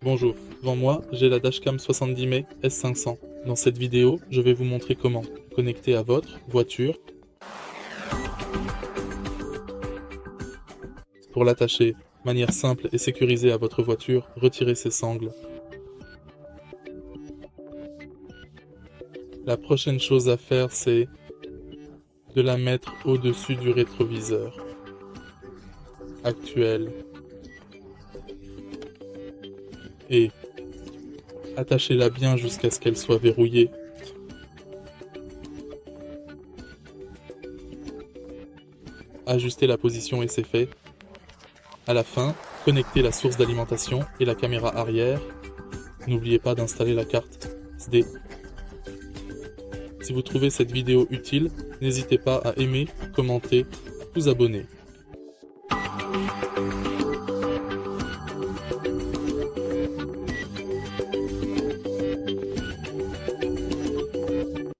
Bonjour, devant moi, j'ai la Dashcam 70 mai S500. Dans cette vidéo, je vais vous montrer comment connecter à votre voiture. Pour l'attacher, de manière simple et sécurisée à votre voiture, retirez ses sangles. La prochaine chose à faire, c'est de la mettre au-dessus du rétroviseur actuel. Et attachez-la bien jusqu'à ce qu'elle soit verrouillée. Ajustez la position et c'est fait. À la fin, connectez la source d'alimentation et la caméra arrière. N'oubliez pas d'installer la carte SD. Si vous trouvez cette vidéo utile, n'hésitez pas à aimer, commenter, vous abonner.